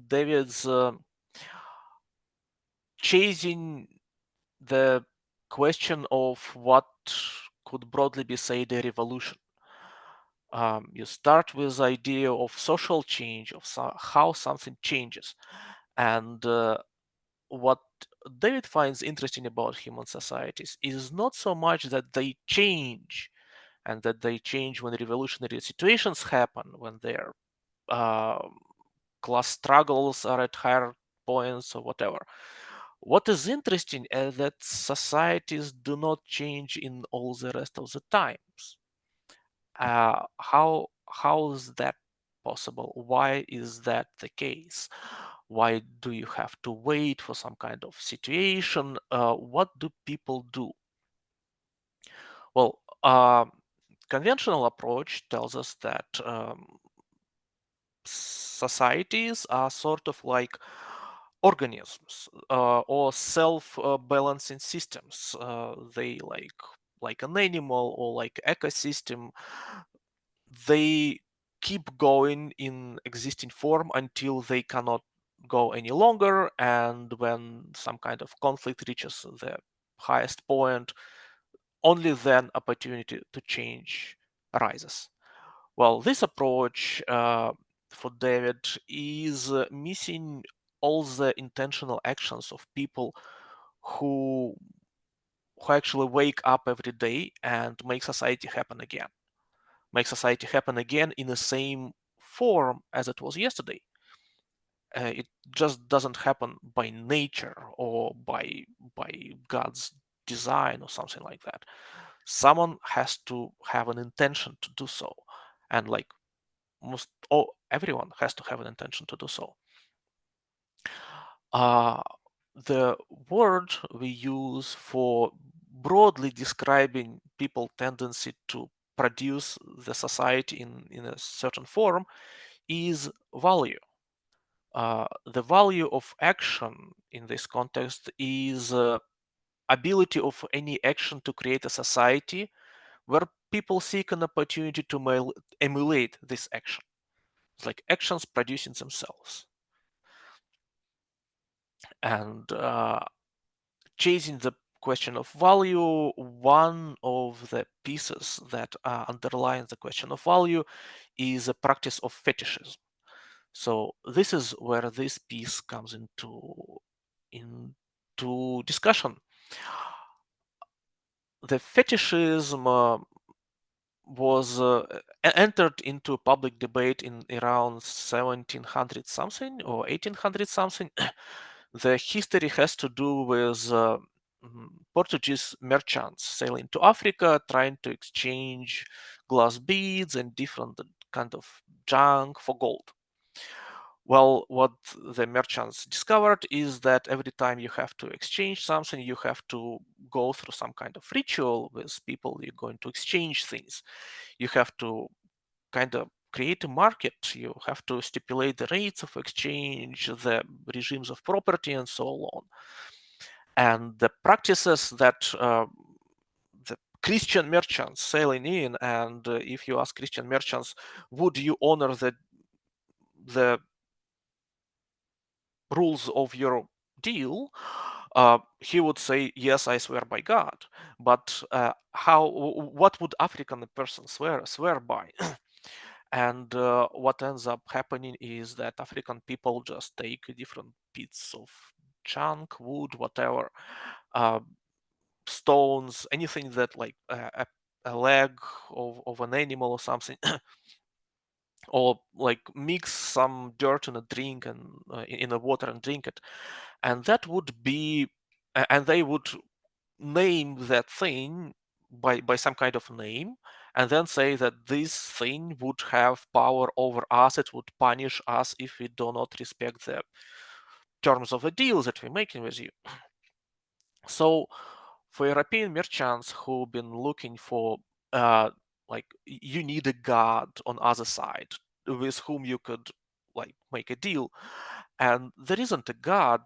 David's chasing the question of what could broadly be said a revolution. You start with the idea of social change, of how something changes. And what David finds interesting about human societies is not so much that they change and that they change when revolutionary situations happen, when their class struggles are at higher points or whatever. What is interesting is that societies do not change in all the rest of the times. How is that possible? Why is that the case? Why do you have to wait for some kind of situation? What do people do? Well, conventional approach tells us that societies are sort of like organisms or self-balancing systems. They like an animal or like ecosystem. They keep going in existing form until they cannot go any longer, and when some kind of conflict reaches the highest point, only then opportunity to change arises. Well, this approach for David is missing all the intentional actions of people who actually wake up every day and make society happen again. Make society happen again in the same form as it was yesterday. It just doesn't happen by nature or by God's design or something like that. Someone has to have an intention to do so, and like everyone has to have an intention to do so. The word we use for broadly describing people's tendency to produce the society in a certain form is value. The value of action in this context is ability of any action to create a society where people seek an opportunity to emulate this action. It's like actions producing themselves. And chasing the question of value, one of the pieces that underlines the question of value is a practice of fetishism. So this is where this piece comes into discussion. The fetishism was entered into public debate in around 1700 something or 1800 something. The history has to do with Portuguese merchants sailing to Africa, trying to exchange glass beads and different kind of junk for gold. Well, what the merchants discovered is that every time you have to exchange something, you have to go through some kind of ritual with people you're going to exchange things. You have to kind of create a market. You have to stipulate the rates of exchange, the regimes of property, and so on. And the practices that the Christian merchants sailing in, and if you ask Christian merchants, would you honor the rules of your deal, he would say, yes, I swear by God. But what would African person swear by? And what ends up happening is that African people just take different bits of junk, wood, whatever, uh, stones, anything that like a leg of an animal or something, or like mix some dirt in a drink and in the water and drink it, and that would be, and they would name that thing by some kind of name, and then say that this thing would have power over us. It would punish us if we do not respect the terms of the deal that we're making with you. So for European merchants who've been looking for like you need a god on other side with whom you could like make a deal, and there isn't a god,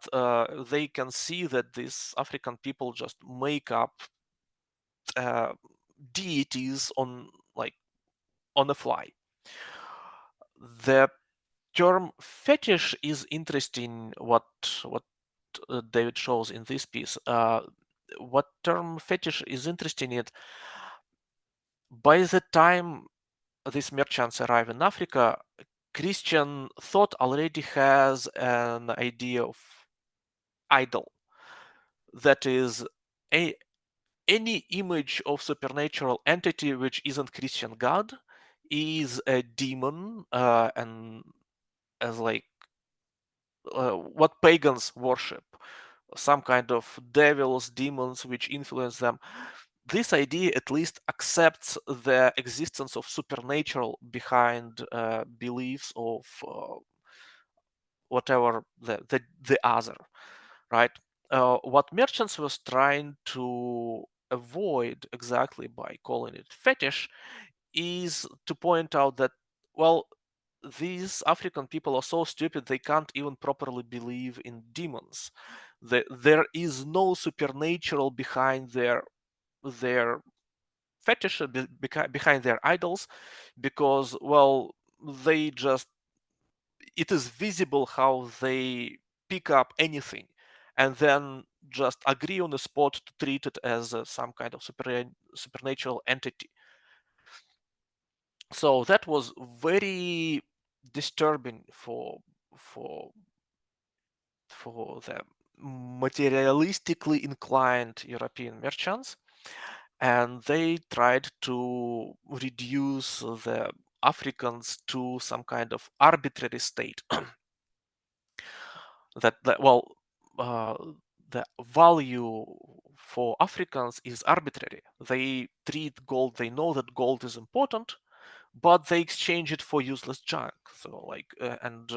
they can see that these African people just make up uh, deities on like on the fly. The term fetish is interesting. What David shows in this piece. What term fetish is interesting in, by the time these merchants arrive in Africa, Christian thought already has an idea of idol, that is a, any image of supernatural entity which isn't Christian God is a demon, and as like what pagans worship, some kind of devils, demons which influence them. This idea at least accepts the existence of supernatural behind beliefs of whatever the other, right? What merchants was trying to avoid exactly by calling it fetish is to point out that, well, these African people are so stupid they can't even properly believe in demons. There is no supernatural behind their fetish, behind their idols, because, well, they just, it is visible how they pick up anything and then just agree on the spot to treat it as some kind of supernatural entity. So that was very disturbing for for the materialistically inclined European merchants, and they tried to reduce the Africans to some kind of arbitrary state. that well, uh, the value for Africans is arbitrary. They treat gold. They know that gold is important, but they exchange it for useless junk. So like, and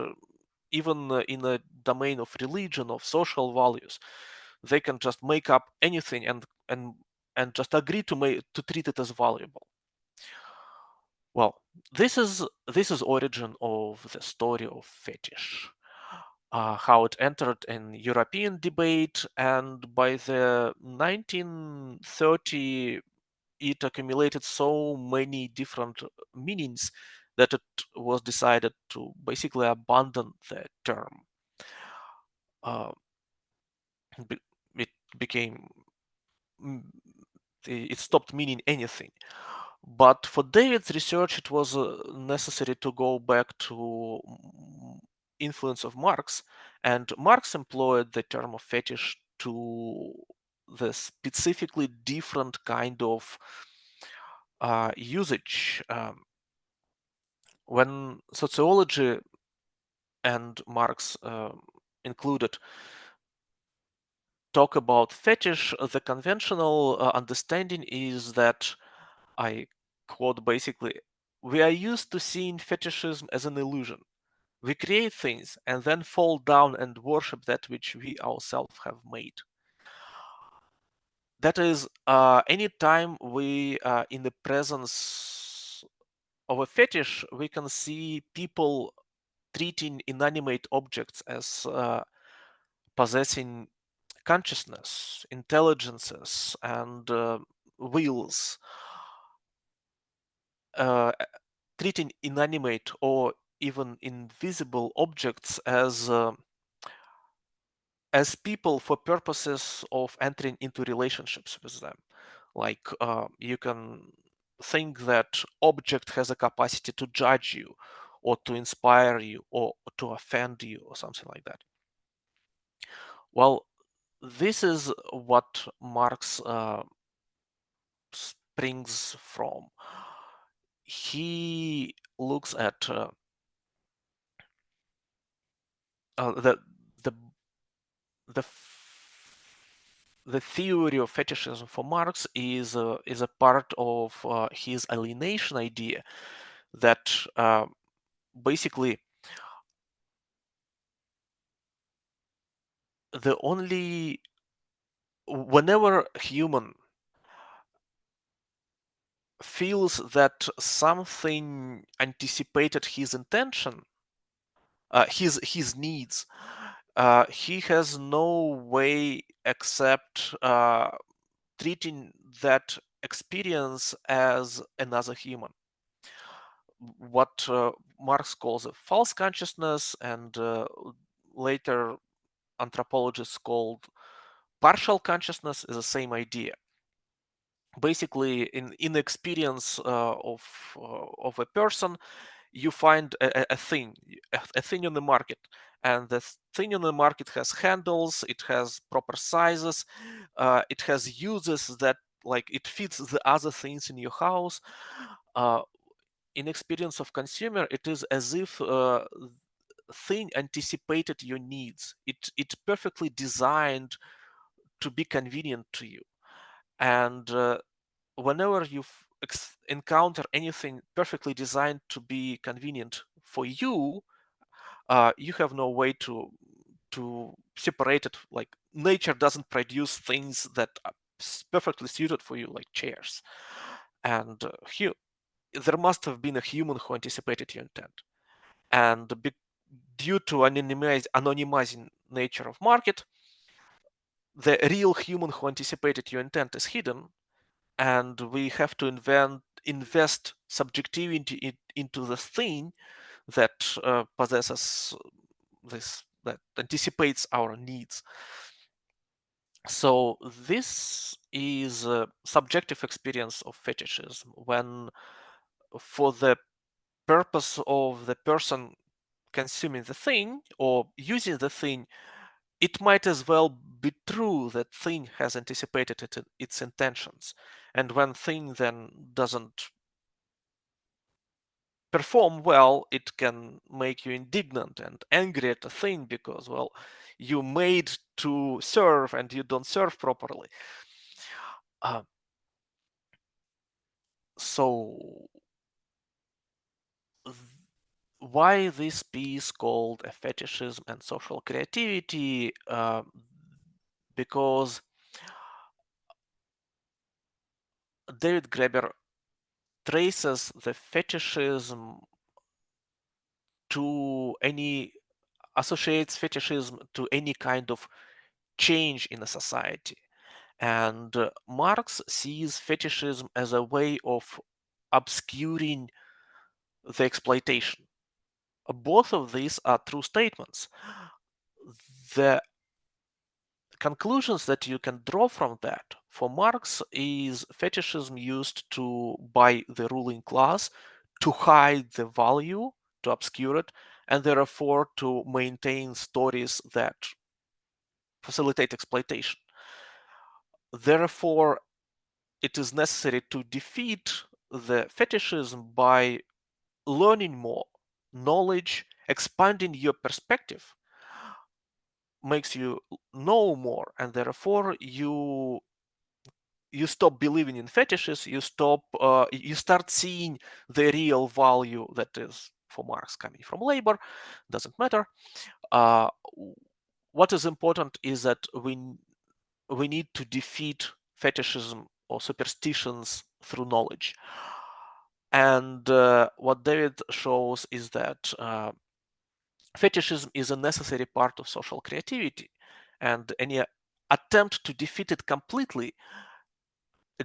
even in the domain of religion, of social values, they can just make up anything and just agree to treat it as valuable. Well, this is origin of the story of fetish, how it entered in European debate, and by the 1930 it accumulated so many different meanings that it was decided to basically abandon the term. Uh, it became it stopped meaning anything. But for David's research, it was necessary to go back to influence of Marx, and Marx employed the term of fetish to the specifically different kind of usage. When sociology and Marx included talk about fetish, the conventional understanding is that, I quote basically, we are used to seeing fetishism as an illusion. We create things and then fall down and worship that which we ourselves have made. That is, anytime we are in the presence of a fetish, we can see people treating inanimate objects as possessing consciousness, intelligences, and wills, uh, treating inanimate or even invisible objects as people for purposes of entering into relationships with them. Like, you can think that object has a capacity to judge you, or to inspire you, or to offend you, or something like that. Well, this is what Marx springs from. He looks at the the the the theory of fetishism for Marx is a part of his alienation idea that basically the only whenever human feels that something anticipated his intention, his needs, he has no way except treating that experience as another human. what Marx calls a false consciousness, and later anthropologists called partial consciousness, is the same idea. Basically, in the experience of a person, you find a thing, a thing on the market, and the thing on the market has handles, it has proper sizes, it has uses that, like, it fits the other things in your house. Uh, in experience of consumer, it is as if thing anticipated your needs. It perfectly designed to be convenient to you, and whenever you encounter anything perfectly designed to be convenient for you, you have no way to separate it. Like, nature doesn't produce things that are perfectly suited for you, like chairs. And there must have been a human who anticipated your intent. And due to anonymizing nature of market, the real human who anticipated your intent is hidden, and we have to invest subjectivity into the thing that possesses this, that anticipates our needs. So this is a subjective experience of fetishism, when for the purpose of the person consuming the thing or using the thing, it might as well be true that thing has anticipated its intentions. And when thing then doesn't perform well, it can make you indignant and angry at the thing because, well, you made to serve and you don't serve properly. Uh, so why this piece called a fetishism and social creativity? Because David Graeber traces the fetishism to any associates fetishism to any kind of change in a society. And Marx sees fetishism as a way of obscuring the exploitation. Both of these are true statements. The conclusions that you can draw from that, for Marx, is fetishism used by the ruling class to hide the value, to obscure it, and therefore to maintain stories that facilitate exploitation. Therefore, it is necessary to defeat the fetishism by learning more. Knowledge, expanding your perspective, makes you know more, and therefore you stop believing in fetishes. You start seeing the real value that is, for Marx, coming from labor. Doesn't matter. Uh, what is important is that we need to defeat fetishism or superstitions through knowledge. And what David shows is that fetishism is a necessary part of social creativity, and any attempt to defeat it completely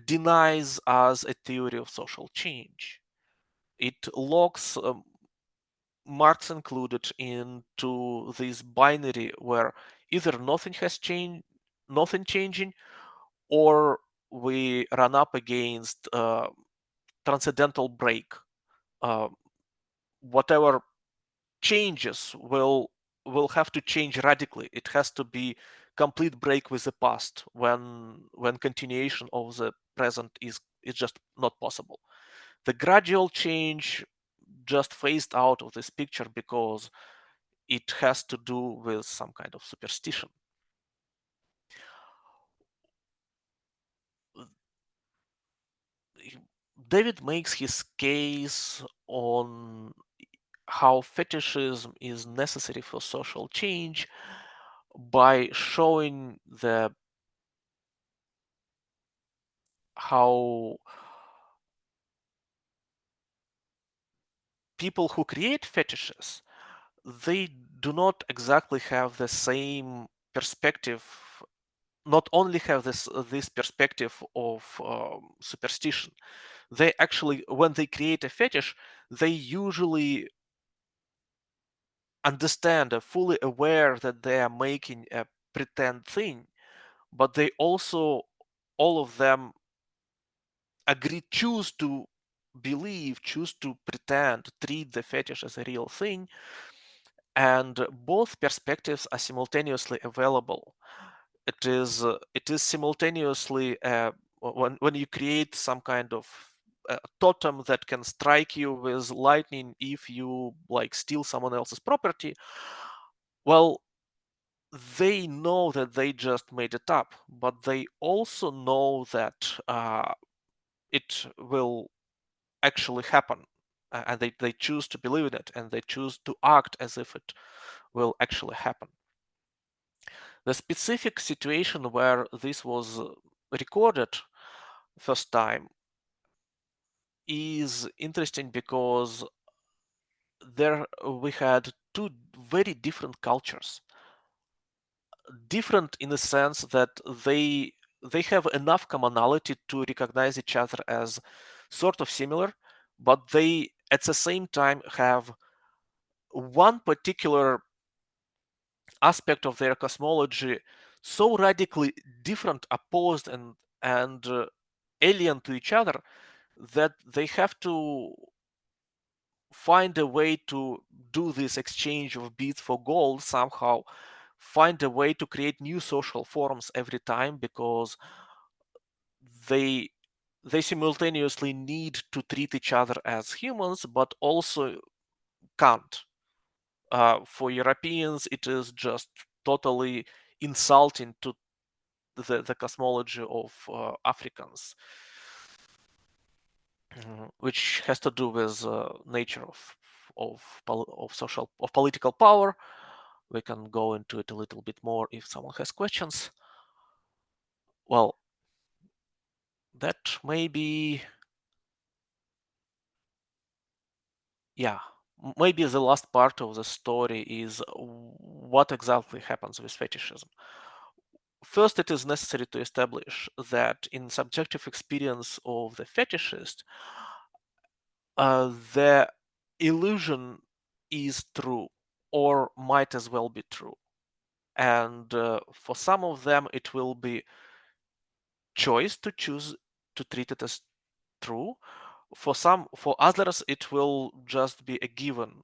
denies us a theory of social change. It locks Marx included into this binary where either nothing has changed, nothing changing, or we run up against transcendental break. Uh, whatever changes will have to change radically. It has to be complete break with the past, when continuation of the present is just not possible. The gradual change just phased out of this picture because it has to do with some kind of superstition. David makes his case on how fetishism is necessary for social change by showing how people who create fetishes, they do not exactly have the same perspective, not only have this perspective of superstition, they actually, when they create a fetish, they usually understand, are fully aware that they are making a pretend thing, but they also, all of them agree, choose to believe, choose to pretend, treat the fetish as a real thing, and both perspectives are simultaneously available. It is simultaneously when you create some kind of totem that can strike you with lightning if you like steal someone else's property. Well, they know that they just made it up, but they also know that it will actually happen, and they choose to believe in it, and they choose to act as if it will actually happen. The specific situation where this was recorded first time is interesting because there we had two very different cultures, different in the sense that they have enough commonality to recognize each other as sort of similar, but they at the same time have one particular aspect of their cosmology so radically different, opposed, and alien to each other, that they have to find a way to do this exchange of beads for gold somehow, find a way to create new social forms every time, because they they simultaneously need to treat each other as humans, but also can't. For Europeans, it is just totally insulting to the cosmology of Africans, which has to do with nature of social, of political power. We can go into it a little bit more if someone has questions. Well, that may be, yeah, maybe the last part of the story is what exactly happens with fetishism. First, it is necessary to establish that in subjective experience of the fetishist, the illusion is true, or might as well be true. And for some of them, it will be choice to choose to treat it as true. For others, it will just be a given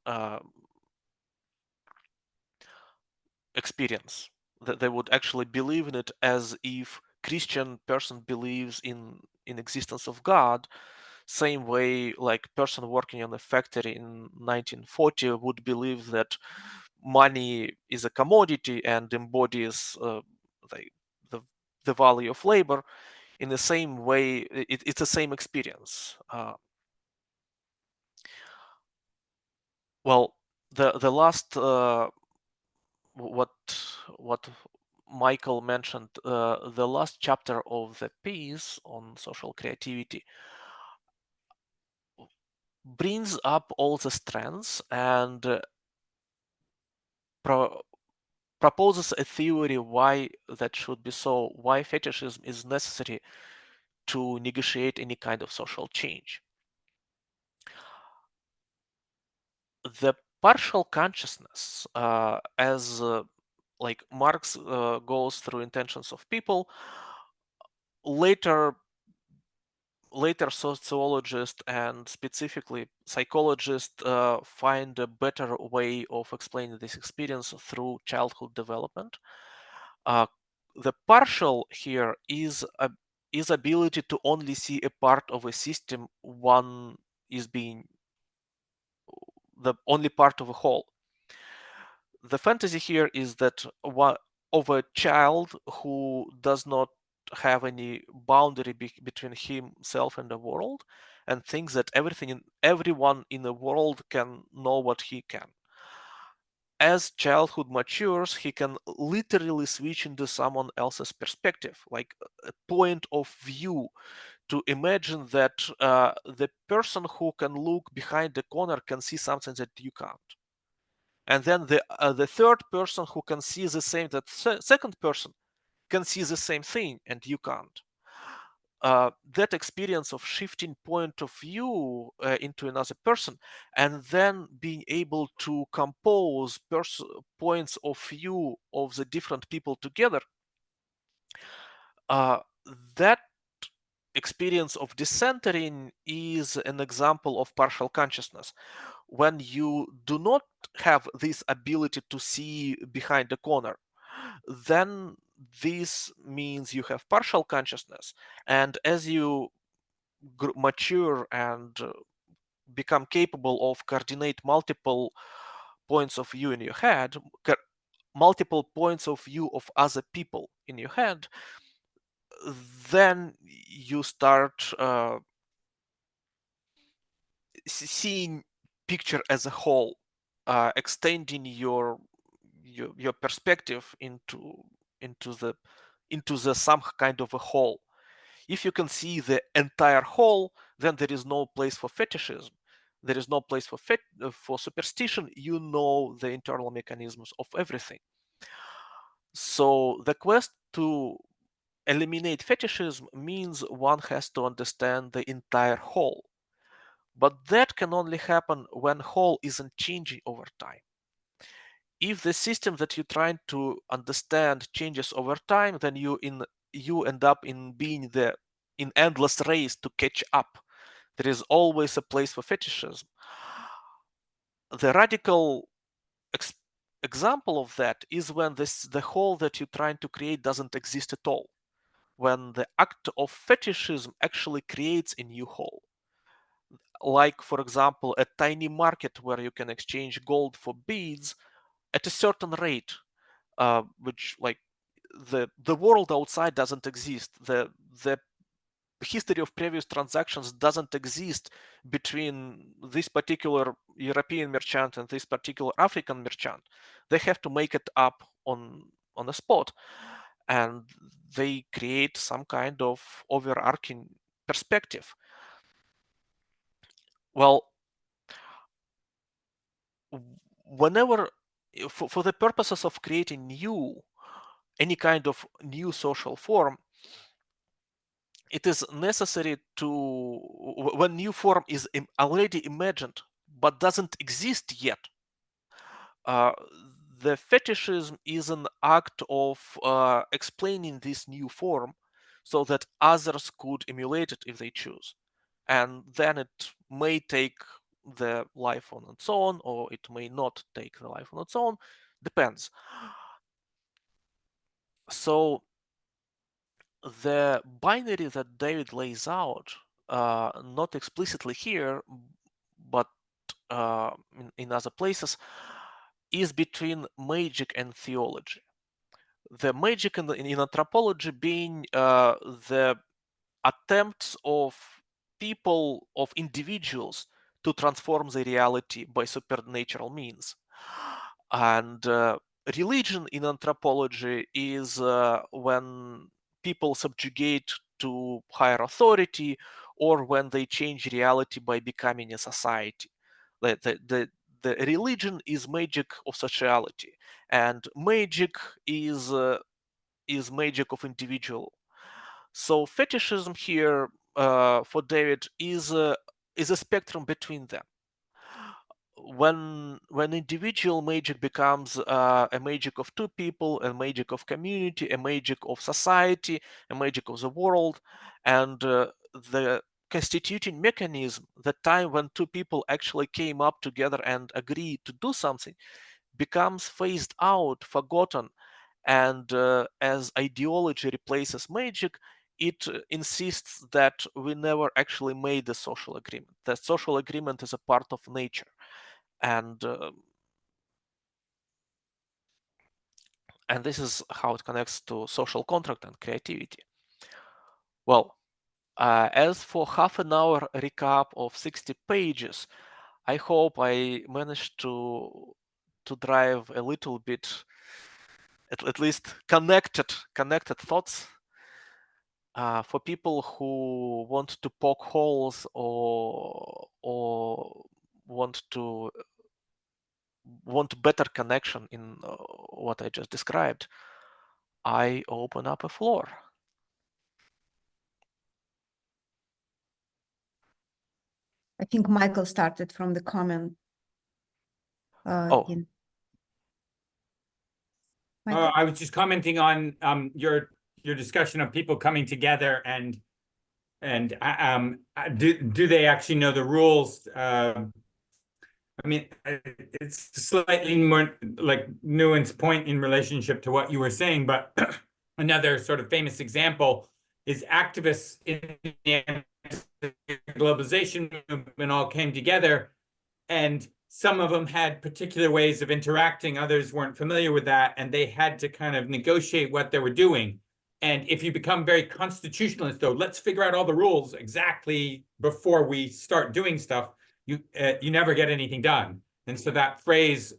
experience, that they would actually believe in it as if Christian person believes in existence of God, same way like person working on a factory in 1940 would believe that money is a commodity and embodies the, the the value of labor. In the same way, it's the same experience. Well, the last what what Michael mentioned, the last chapter of the piece on social creativity brings up all the strengths and pro proposes a theory why that should be so, why fetishism is necessary to negotiate any kind of social change. The partial consciousness, as like Marx goes through intentions of people, later sociologists and specifically psychologists find a better way of explaining this experience through childhood development. Uh, the partial here is ability to only see a part of a system one is being the only part of a whole. The fantasy here is that one of a child who does not have any boundary between himself and the world, and thinks that everyone in the world can know what he can. As childhood matures, he can literally switch into someone else's perspective, like a point of view, to imagine that the person who can look behind the corner can see something that you can't. And then the third person who can see the same, that second person can see the same thing and you can't. that experience of shifting point of view into another person, and then being able to compose points of view of the different people together, uh, that experience of decentering is an example of partial consciousness. When you do not have this ability to see behind the corner, then this means you have partial consciousness. And as you mature and become capable of coordinate multiple points of view in your head, multiple points of view of other people in your head, then you start seeing picture as a whole, extending your perspective into the some kind of a whole. If you can see the entire whole, then there is no place for fetishism. There is no place for superstition. You know the internal mechanisms of everything. So the quest to eliminate fetishism means one has to understand the entire whole. But that can only happen when whole isn't changing over time. If the system that you're trying to understand changes over time, then you end up in being in endless race to catch up. There is always a place for fetishism. The radical ex- example of that is when the whole that you're trying to create doesn't exist at all. When the act of fetishism actually creates a new whole. Like, for example, a tiny market where you can exchange gold for beads at a certain rate, which like the world outside doesn't exist. The history of previous transactions doesn't exist between this particular European merchant and this particular African merchant. They have to make it up on the spot, and they create some kind of overarching perspective. Well, whenever for the purposes of creating any kind of new social form, it is necessary to, when new form is already imagined but doesn't exist yet, uh, the fetishism is an act of explaining this new form so that others could emulate it if they choose. And then it may take the life on its own, or it may not take the life on its own, depends. So the binary that David lays out, not explicitly here, but in other places, is between magic and theology. The magic in anthropology being the attempts of people, of individuals, to transform the reality by supernatural means. And religion in anthropology is when people subjugate to higher authority, or when they change reality by becoming a society. The religion is magic of sociality, and magic is magic of individual. So fetishism here, for David, is a spectrum between them. When individual magic becomes a magic of two people, a magic of community, a magic of society, a magic of the world, and the constituting mechanism, the time when two people actually came up together and agreed to do something, becomes phased out, forgotten, and as ideology replaces magic, it insists that we never actually made the social agreement. The social agreement is a part of nature, and and this is how it connects to social contract and creativity. Well, as for half an hour recap of 60 pages, I hope I managed to drive a little bit, at least connected thoughts for people who want to poke holes, or want better connection in what I just described. I open up a floor. I think Michael started from the comment. Oh, Michael? I was just commenting on your discussion of people coming together and do they actually know the rules? I mean, it's a slightly more like nuanced point in relationship to what you were saying, but another sort of famous example is activists in the globalization movement all came together, and some of them had particular ways of interacting, others weren't familiar with that, and they had to kind of negotiate what they were doing. And if you become very constitutionalist, though, let's figure out all the rules exactly before we start doing stuff, you never get anything done. And so that phrase,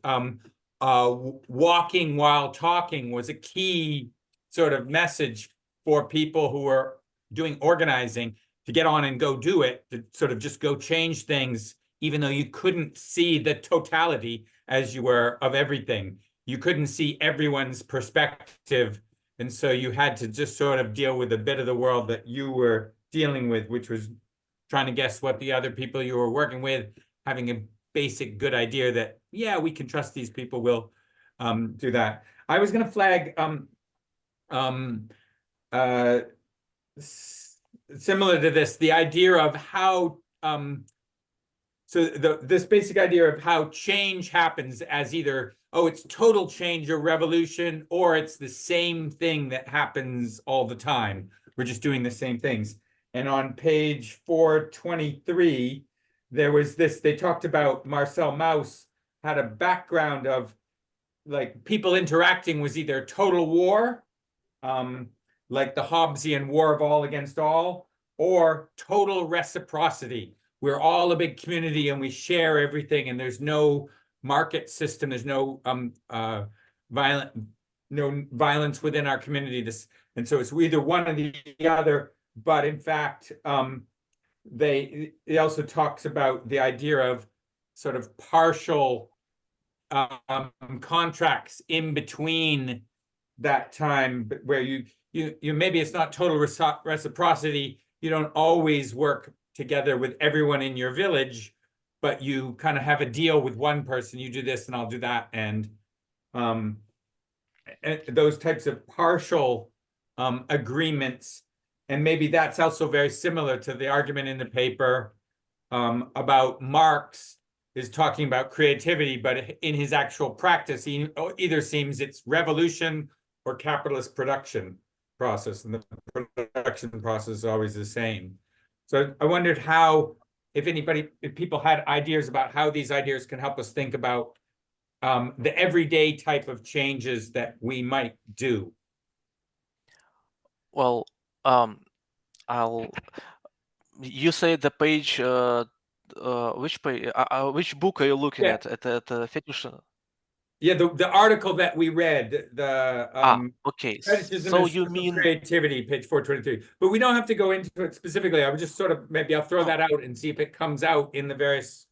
walking while talking, was a key sort of message for people who were doing organizing to get on and go do it, to sort of just go change things, even though you couldn't see the totality as you were of everything. You couldn't see everyone's perspective. And so you had to just sort of deal with a bit of the world that you were dealing with, which was trying to guess what the other people you were working with, having a basic good idea that, yeah, we can trust these people, will do that. I was going to flag similar to this, the idea of how this basic idea of how change happens as either, oh, it's total change or revolution, or it's the same thing that happens all the time. We're just doing the same things. And on page 423, there was this, they talked about Marcel Mauss had a background of like people interacting was either total war, like the Hobbesian war of all against all, or total reciprocity. We're all a big community and we share everything, and there's no market system, there's no violence within our community. And so it's either one or the other. But in fact, it also talks about the idea of sort of partial contracts in between that time, where you maybe it's not total reciprocity. You don't always work together with everyone in your village, but you kind of have a deal with one person. You do this and I'll do that, and those types of partial agreements. And maybe that's also very similar to the argument in the paper about Marx is talking about creativity, but in his actual practice, he either seems it's revolution or capitalist production process, and the production process is always the same. So I wondered how, if people had ideas about how these ideas can help us think about the everyday type of changes that we might do. well, you say the page, which page, which book are you looking at the Fetish? Yeah, the article that we read, the okay. Fetishism So is you mean creativity, page 423. But we don't have to go into it specifically. I would just sort of, maybe I'll throw that out and see if it comes out in the various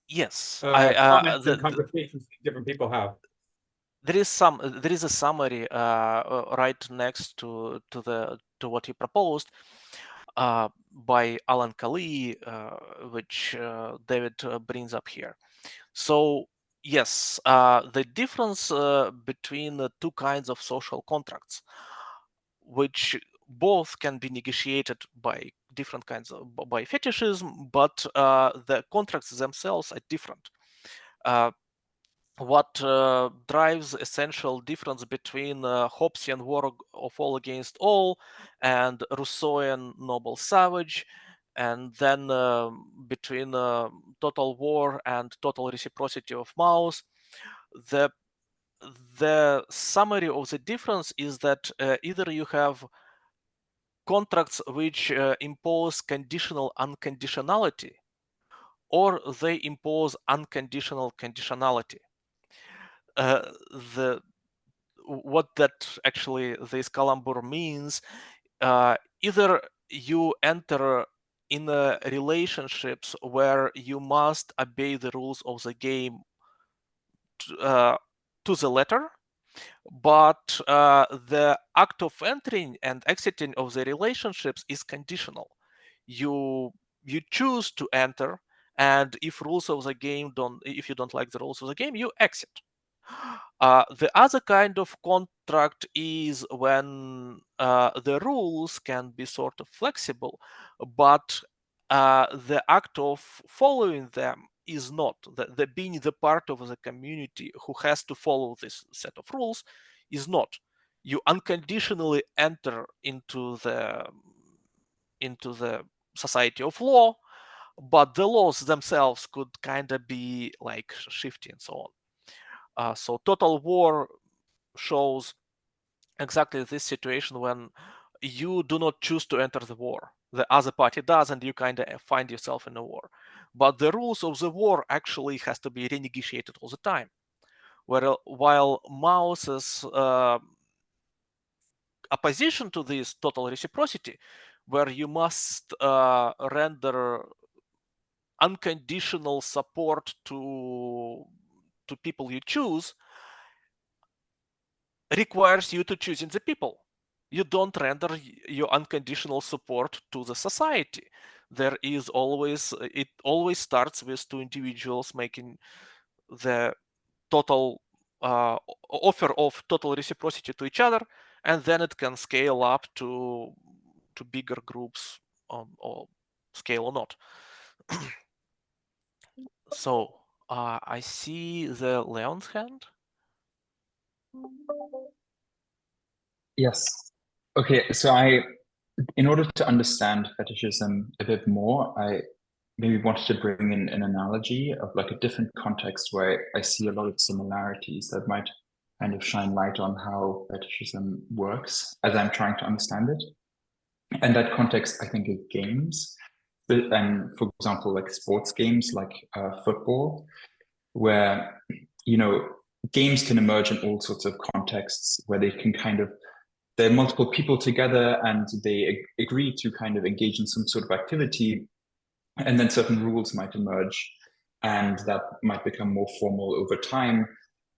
comments and conversations different people have. There is a summary right next to what he proposed by Alan Kali, which David brings up here. So yes, the difference between the two kinds of social contracts, which both can be negotiated by different kinds of by fetishism, but the contracts themselves are different. What drives essential difference between Hobbesian war of all against all and Rousseauian noble savage, and then between total war and total reciprocity of Mauss, the summary of the difference is that either you have contracts which impose conditional unconditionality, or they impose unconditional conditionality. What that actually this calembour means, either you enter in relationships where you must obey the rules of the game to the letter, but the act of entering and exiting of the relationships is conditional. You you choose to enter, and if you don't like the rules of the game, you exit. The other kind of contract is when the rules can be sort of flexible, but the act of following them is not. The being the part of the community who has to follow this set of rules is not. You unconditionally enter into the society of law, but the laws themselves could kind of be like shifty and so on. So Total War shows exactly this situation when you do not choose to enter the war. The other party does, and you kind of find yourself in a war. But the rules of the war actually has to be renegotiated all the time. While Mauss's opposition to this total reciprocity, where you must render unconditional support to people you choose, requires you to choosing the people. You don't render your unconditional support to the society. It always starts with two individuals making the total offer of total reciprocity to each other, and then it can scale up to bigger groups or scale or not. So I see the Leon's hand. Yes. Okay, so in order to understand fetishism a bit more, I maybe wanted to bring in an analogy of like a different context where I see a lot of similarities that might kind of shine light on how fetishism works as I'm trying to understand it. And that context, I think, is games. And for example, like sports games like football, where, games can emerge in all sorts of contexts where they can there are multiple people together and they agree to kind of engage in some sort of activity, and then certain rules might emerge and that might become more formal over time,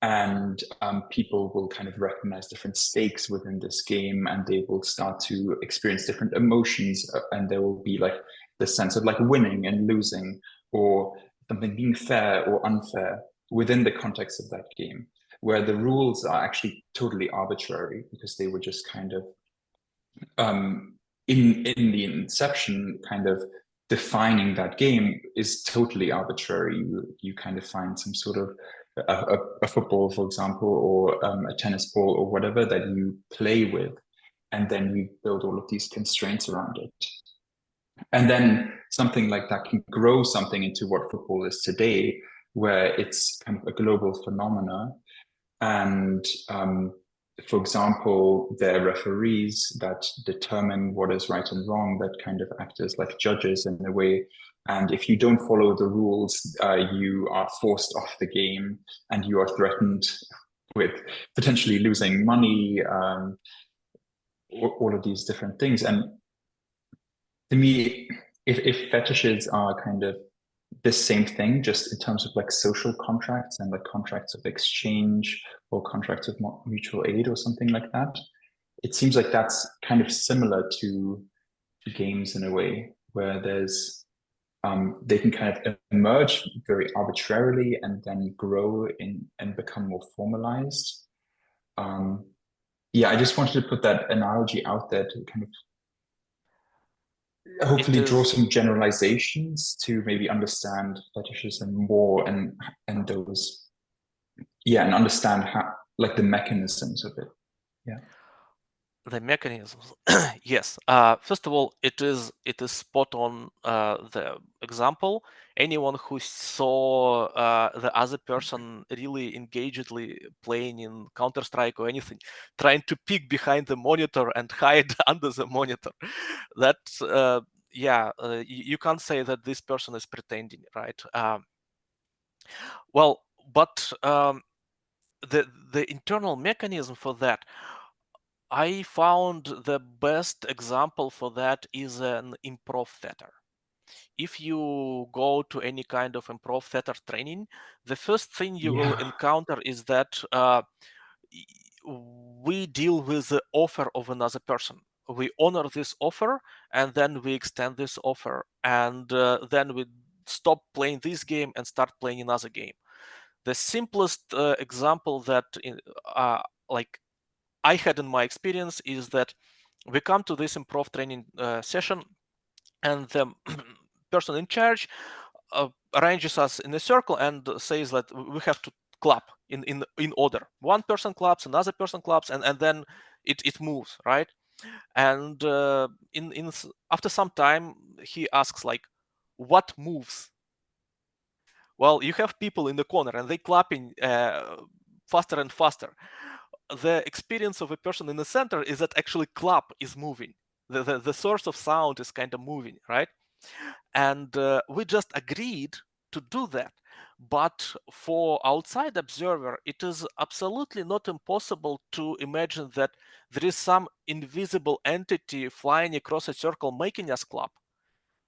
and people will kind of recognize different stakes within this game, and they will start to experience different emotions, and there will be like the sense of like winning and losing, or something being fair or unfair within the context of that game, where the rules are actually totally arbitrary because they were just kind of in the inception kind of defining that game is totally arbitrary. You kind of find some sort of a football, for example, or a tennis ball or whatever that you play with, and then you build all of these constraints around it. And then something like that can grow something into what football is today, where it's kind of a global phenomena. And for example, there are referees that determine what is right and wrong, that kind of act as like judges in a way. And if you don't follow the rules, you are forced off the game and you are threatened with potentially losing money, all of these different things. And to me, if fetishes are kind of the same thing, just in terms of like social contracts and like contracts of exchange or contracts of mutual aid or something like that, it seems like that's kind of similar to games in a way, where there's they can kind of emerge very arbitrarily and then grow and become more formalized. Yeah, I just wanted to put that analogy out there to kind of hopefully draw some generalizations to maybe understand fetishism more and those, and understand how, like, the mechanisms of it. Yeah. The mechanisms. Yes. First of all, it is spot on the example. Anyone who saw the other person really engagedly playing in Counter-Strike or anything, trying to peek behind the monitor and hide under the monitor, that you can't say that this person is pretending, right? Well, but the internal mechanism for that, I found the best example for that is an improv theater. If you go to any kind of improv theater training, the first thing you will encounter is that we deal with the offer of another person. we honor this offer, and then we extend this offer, and then we stop playing this game and start playing another game. The simplest example that like I had in my experience is that we come to this improv training session, and the person in charge arranges us in a circle and says that we have to clap in order. One person claps, another person claps, and then it moves, right? And after some time, he asks like, "What moves?" Well, you have people in the corner and they clapping faster and faster. The experience of a person in the center is that actually clap is moving. The source of sound is kind of moving, right? And we just agreed to do that. But for outside observer, it is absolutely not impossible to imagine that there is some invisible entity flying across a circle making us clap,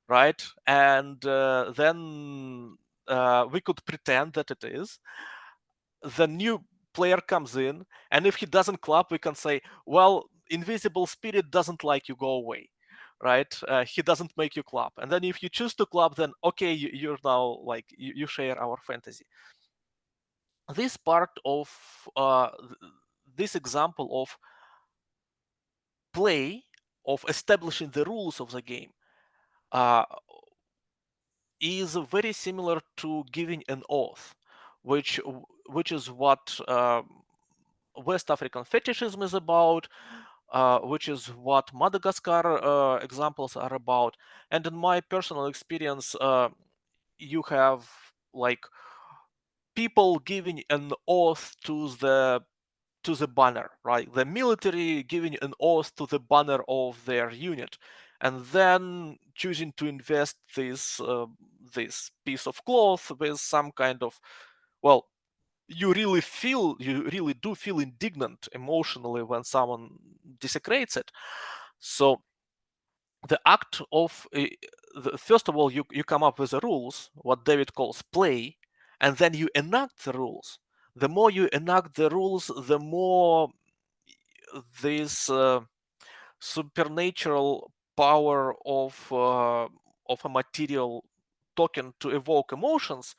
right? And then we could pretend that it is. The new player comes in, and if he doesn't clap, we can say, well, invisible spirit doesn't like you, go away, right? He doesn't make you clap. And then if you choose to clap, then okay, you're now like, you share our fantasy. This part of this example of play, of establishing the rules of the game, is very similar to giving an oath, which is what West African fetishism is about, which is what Madagascar examples are about. And in my personal experience, you have like people giving an oath to the banner, right? The military giving an oath to the banner of their unit, and then choosing to invest this piece of cloth with some kind of, well, you really do feel indignant emotionally when someone desecrates it. So the act of first of all, you come up with the rules, what David calls play, and then you enact the rules. The more you enact the rules, the more this supernatural power of a material token to evoke emotions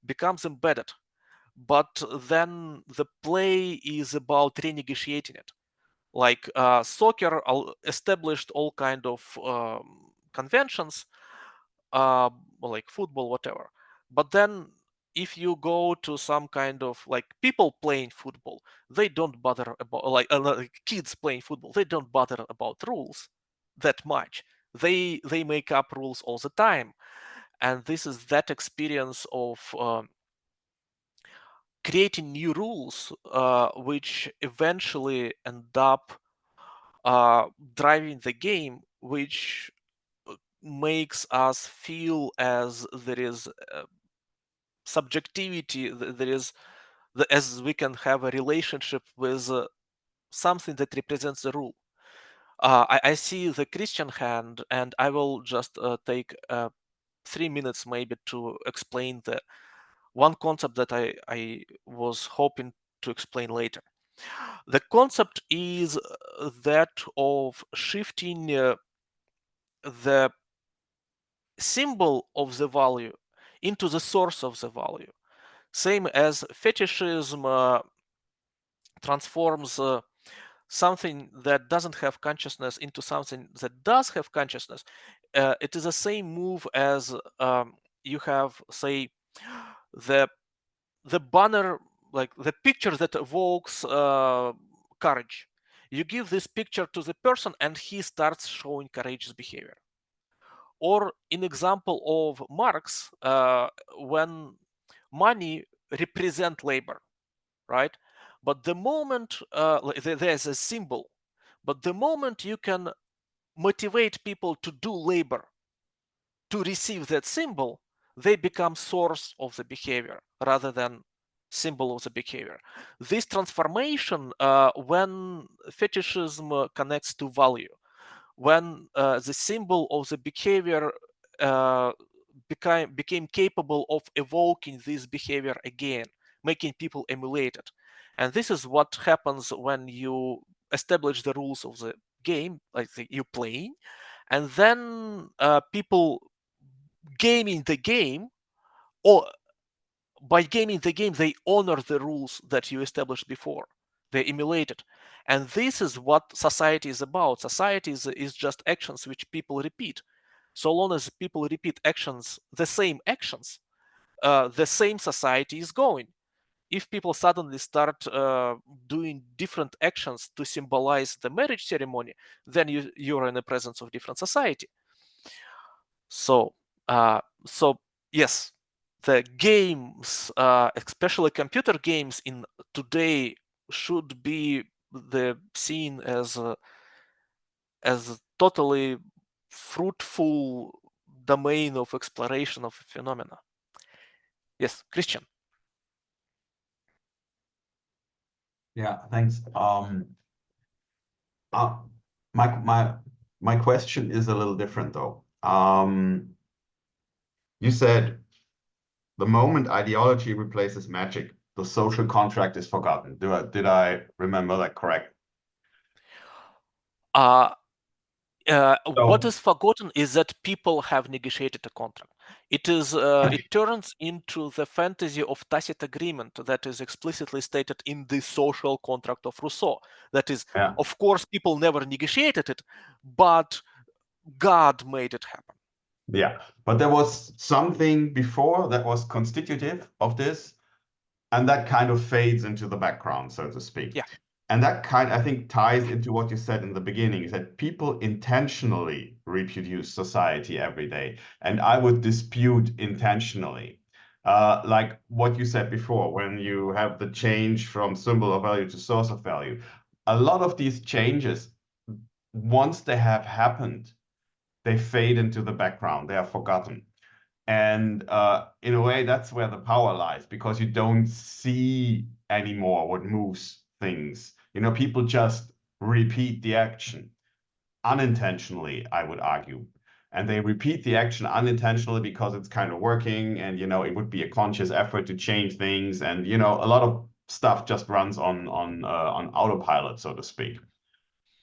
becomes embedded. But then the play is about renegotiating it. Like soccer established all kind of conventions, like football, whatever. But then if you go to some kind of like people playing football, they don't bother about like kids playing football. They don't bother about rules that much. They make up rules all the time, and this is that experience of creating new rules, which eventually end up driving the game, which makes us feel as there is subjectivity, there is as we can have a relationship with something that represents the rule. I see the Christian hand, and I will just take 3 minutes maybe to explain the one concept that I was hoping to explain later. The concept is that of shifting the symbol of the value into the source of the value. Same as fetishism transforms something that doesn't have consciousness into something that does have consciousness. It is the same move as you have, say, the banner, like the picture that evokes courage. You give this picture to the person and he starts showing courageous behavior. Or in example of Marx, when money represent labor, right? But the moment there's a symbol, but the moment you can motivate people to do labor to receive that symbol, they become source of the behavior rather than symbol of the behavior. This transformation, when fetishism connects to value, when the symbol of the behavior became capable of evoking this behavior again, making people emulate it. And this is what happens when you establish the rules of the game, like you're playing, and then people gaming the game, or by gaming the game, they honor the rules that you established before. They emulate it. And this is what society is about. Society is just actions which people repeat. So long as people repeat actions, the same actions, the same society is going. If people suddenly start doing different actions to symbolize the marriage ceremony, then you're in the presence of different society. So yes, the games, especially computer games in today, should be seen as totally fruitful domain of exploration of phenomena. Yes, Christian. Yeah, thanks. My question is a little different though. You said the moment ideology replaces magic, the social contract is forgotten. Did I remember that correct? What is forgotten is that people have negotiated a contract. It is it turns into the fantasy of tacit agreement that is explicitly stated in the social contract of Rousseau. That is, of course, people never negotiated it, but God made it happen. Yeah, but there was something before that was constitutive of this, and that kind of fades into the background, so to speak. Yeah. And that I think, ties into what you said in the beginning, is that people intentionally reproduce society every day. And I would dispute intentionally. Like what you said before, when you have the change from symbol of value to source of value, a lot of these changes, once they have happened, they fade into the background, they are forgotten. And in a way, that's where the power lies, because you don't see anymore what moves things. You know, people just repeat the action unintentionally, I would argue. And they repeat the action unintentionally because it's kind of working, and, you know, it would be a conscious effort to change things. And, you know, a lot of stuff just runs on autopilot, so to speak.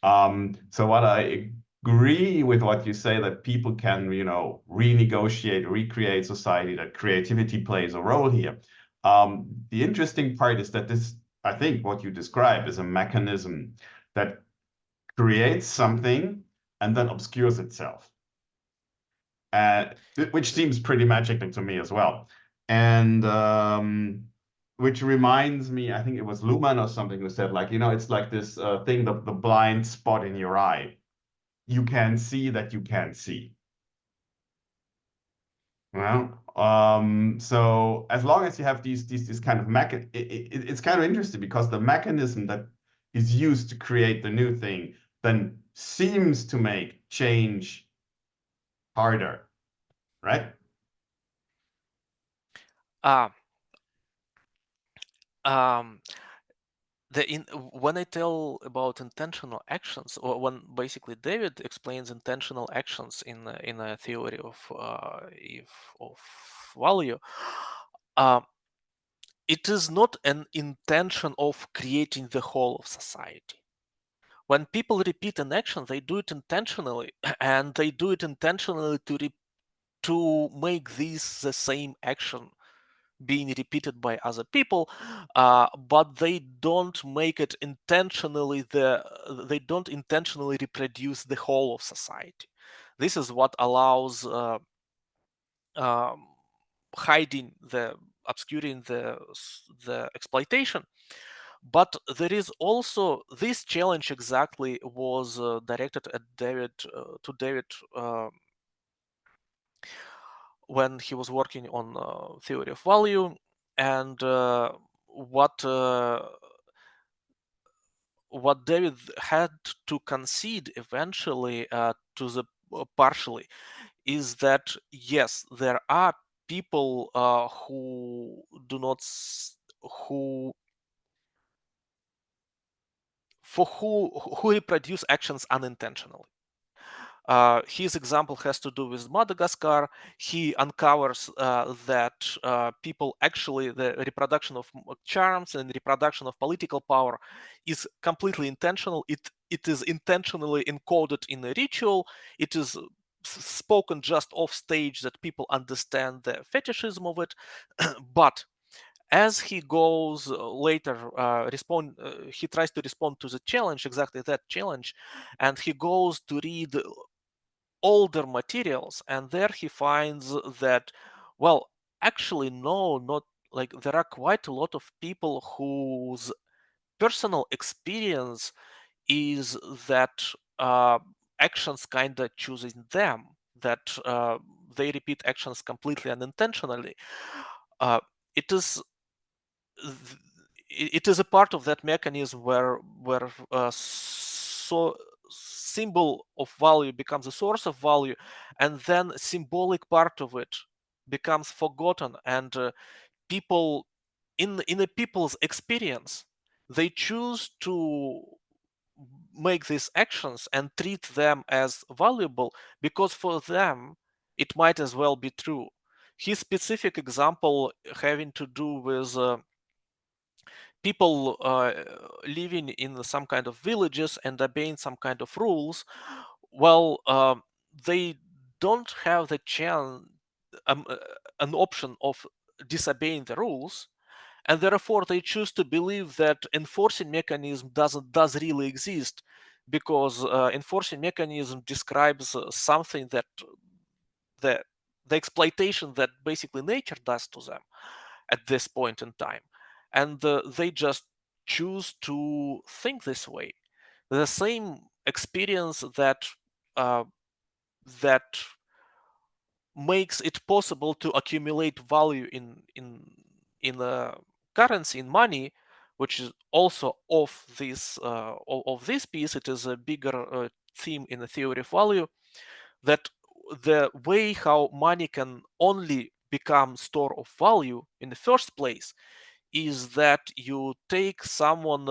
So what I agree with what you say, that people can, you know, renegotiate, recreate society, that creativity plays a role here. The interesting part is that this, I think what you describe is a mechanism that creates something and then obscures itself, which seems pretty magical to me as well. And which reminds me, I think it was Luhmann or something who said, like, you know, it's like this thing, the blind spot in your eye. You can see that you can't see. Well, so as long as you have these kind of it's kind of interesting, because the mechanism that is used to create the new thing then seems to make change harder, right? When I tell about intentional actions, or when basically David explains intentional actions in a theory of value, it is not an intention of creating the whole of society. When people repeat an action, they do it intentionally, and they do it intentionally to make this the same action being repeated by other people, but they don't make it intentionally. They don't intentionally reproduce the whole of society. This is what allows hiding obscuring the exploitation. But there is also this challenge. Exactly was directed at David when he was working on theory of value, and what David had to concede eventually to the partially is that yes, there are people who do not who for who reproduce actions unintentionally. His example has to do with Madagascar. He uncovers that people actually, the reproduction of charms and reproduction of political power is completely intentional. It it is intentionally encoded in a ritual. It is spoken just off stage that people understand the fetishism of it. But as he goes later, he tries to respond to the challenge, exactly that challenge, and he goes to read older materials, and there he finds that, well, actually, no, not like there are quite a lot of people whose personal experience is that actions kind of choosing them, that they repeat actions completely unintentionally. Uh, it is it is a part of that mechanism where so symbol of value becomes a source of value, and then symbolic part of it becomes forgotten, and people in a people's experience, they choose to make these actions and treat them as valuable because for them it might as well be true. His specific example having to do with people living in some kind of villages and obeying some kind of rules, well, they don't have the chance, an option of disobeying the rules, and therefore they choose to believe that enforcing mechanism does really exist, because enforcing mechanism describes something that the the exploitation that basically nature does to them at this point in time, and they just choose to think this way. The same experience uh, that makes it possible to accumulate value in a currency, in money, which is also of this piece. It is a bigger theme in the theory of value, that the way how money can only become store of value in the first place is that you take someone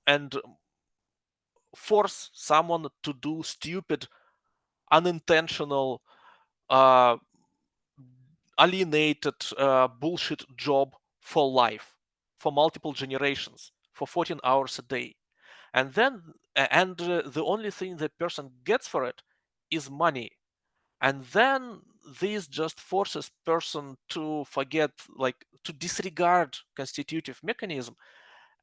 and force someone to do stupid, unintentional, uh, alienated, bullshit job for life, for multiple generations, for 14 hours a day. And then, the only thing the person gets for it is money. And then this just forces person to forget, like to disregard constitutive mechanism.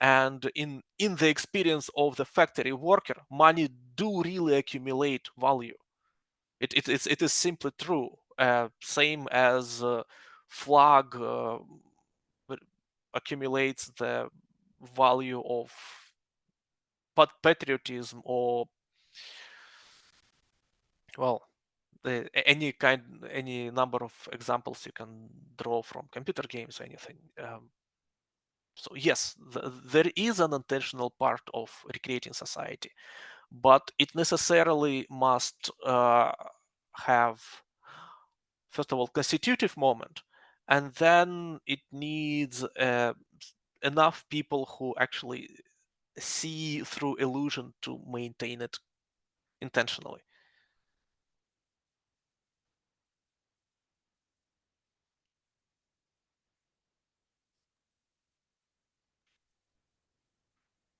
And in the experience of the factory worker, money do really accumulate value. It is simply true. Same as flag accumulates the value of patriotism, or, well, any number of examples you can draw from computer games or anything. So yes, there is an intentional part of recreating society, but it necessarily must have, first of all, constitutive moment, and then it needs enough people who actually see through illusion to maintain it intentionally.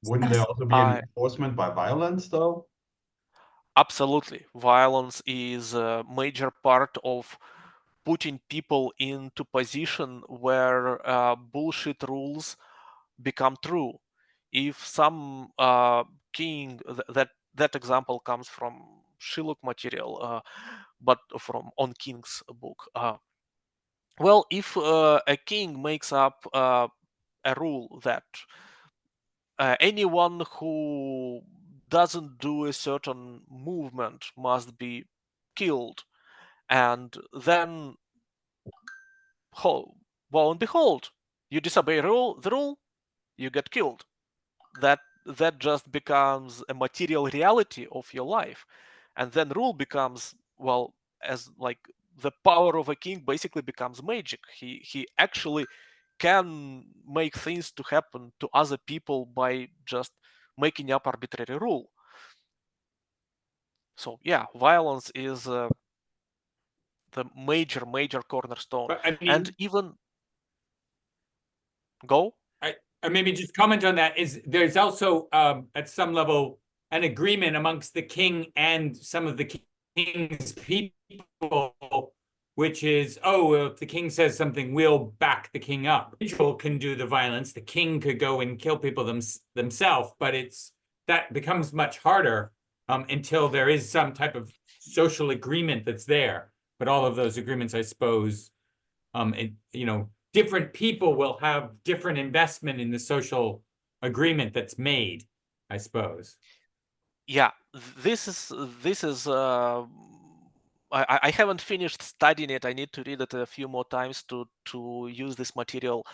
Wouldn't there Stas, also be an enforcement by violence, though? Absolutely. Violence is a major part of putting people into position where bullshit rules become true. If some king, that example comes from Shilluk material, but from On King's book. Well, if a king makes up a rule that anyone who doesn't do a certain movement must be killed, and then, lo and behold, you disobey the rule, you get killed. That just becomes a material reality of your life, and then rule becomes, well, as like the power of a king basically becomes magic. He actually can make things to happen to other people by just making up arbitrary rule. So yeah, violence is the major cornerstone. But I And mean, even go. I maybe just comment on that, is there's also at some level an agreement amongst the king and some of the king's people, which is, oh, well, if the king says something, we'll back the king up. The individual can do the violence, the king could go and kill people themselves, but that becomes much harder until there is some type of social agreement that's there. But all of those agreements, I suppose, different people will have different investment in the social agreement that's made, I suppose. Yeah, this is I haven't finished studying it. I need to read it a few more times to use this material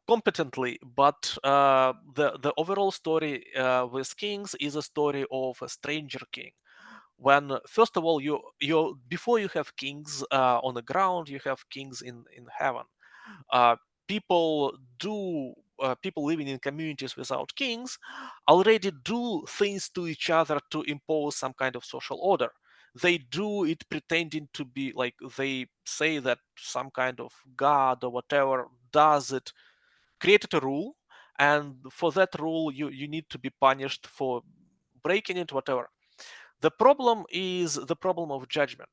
competently. But the overall story with kings is a story of a stranger king. When first of all you before you have kings on the ground, you have kings in heaven. Uh, people living in communities without kings already do things to each other to impose some kind of social order. They do it pretending to be like, they say that some kind of god or whatever does it, created a rule, and for that rule you need to be punished for breaking it, whatever. The problem is the problem of judgment.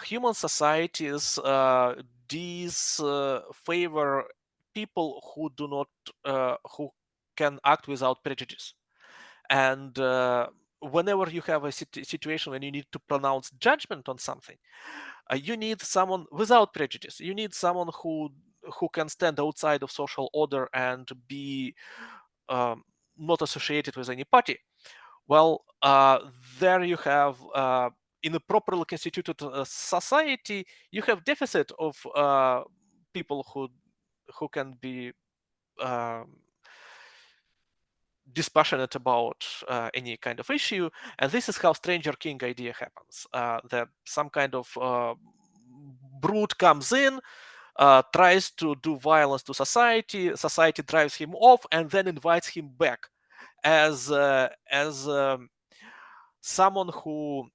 Human societies favor people who do not who can act without prejudice, and whenever you have a situation when you need to pronounce judgment on something, you need someone without prejudice. You need someone who can stand outside of social order and be not associated with any party. Well, there you have, in a properly constituted society, you have deficit of people who can be dispassionate about any kind of issue, and this is how stranger king idea happens. That some kind of brute comes in, tries to do violence to society. Society drives him off, and then invites him back as someone who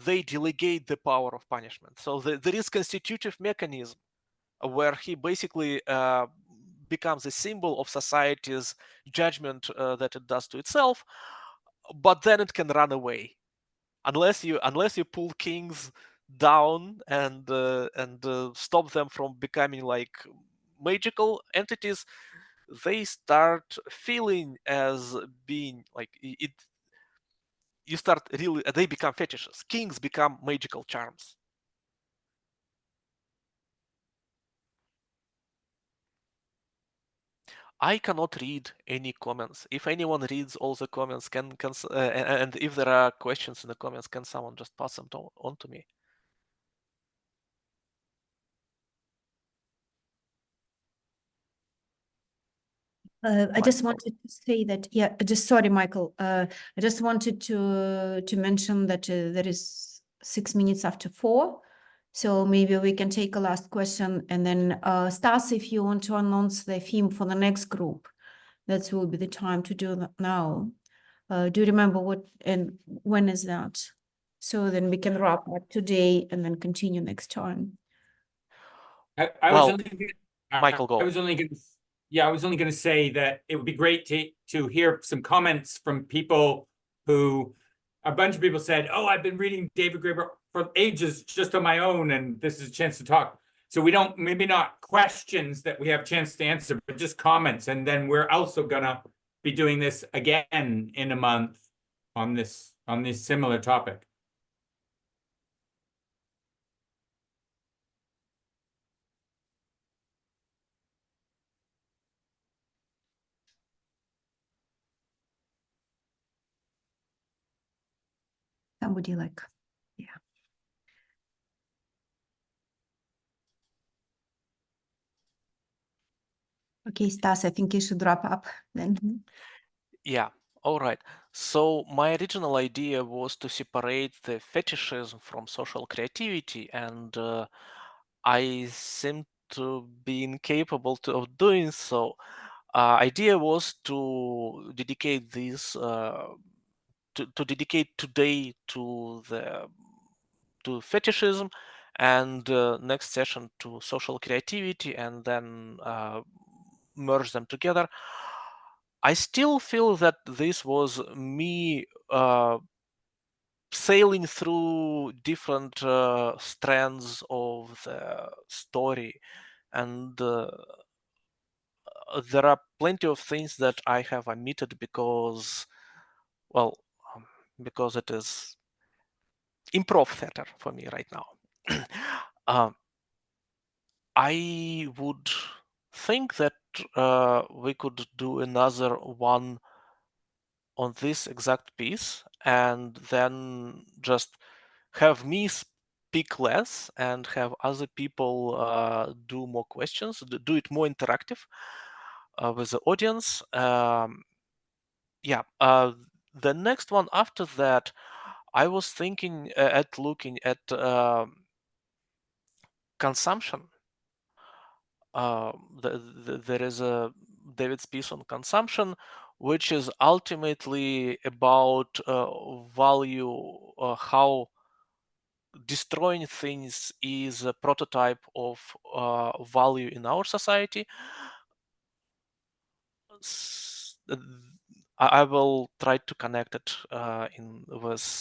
they delegate the power of punishment. So there is constitutive mechanism where he basically becomes a symbol of society's judgment that it does to itself, but then it can run away unless you pull kings down and stop them from becoming like magical entities. They start feeling as being like it. You start really, they become fetishes. Kings become magical charms. I cannot read any comments. If anyone reads all the comments, and if there are questions in the comments, can someone just pass them on to me? I just wanted to say that, yeah, just sorry, Michael. I just wanted to mention that there is 6 minutes after 4. So maybe we can take a last question, and then Stas, if you want to announce the theme for the next group, that will be the time to do that now. Do you remember what and when is that? So then we can wrap up today and then continue next time. I Well, was only, Michael, go. I was only going to, yeah, I was only going to say that it would be great to hear some comments from people who, a bunch of people said, oh, I've been reading David Graeber for ages just on my own, and this is a chance to talk. So we don't, maybe not questions that we have a chance to answer, but just comments. And then we're also gonna be doing this again in a month on this similar topic. Somebody like, yeah. Okay, Stas, I think you should wrap up then. Yeah, all right. So my original idea was to separate the fetishism from social creativity, and I seem to be incapable of doing so. Idea was to dedicate this to dedicate today to fetishism, and next session to social creativity, and then merge them together. I still feel that this was me sailing through different strands of the story, and there are plenty of things that I have omitted because, well, because it is improv theater for me right now. I would think that we could do another one on this exact piece, and then just have me speak less and have other people do more questions, do it more interactive with the audience. Yeah, the next one after that, I was thinking at looking at consumption. There is a David's piece on consumption, which is ultimately about value, how destroying things is a prototype of value in our society. I will try to connect it in with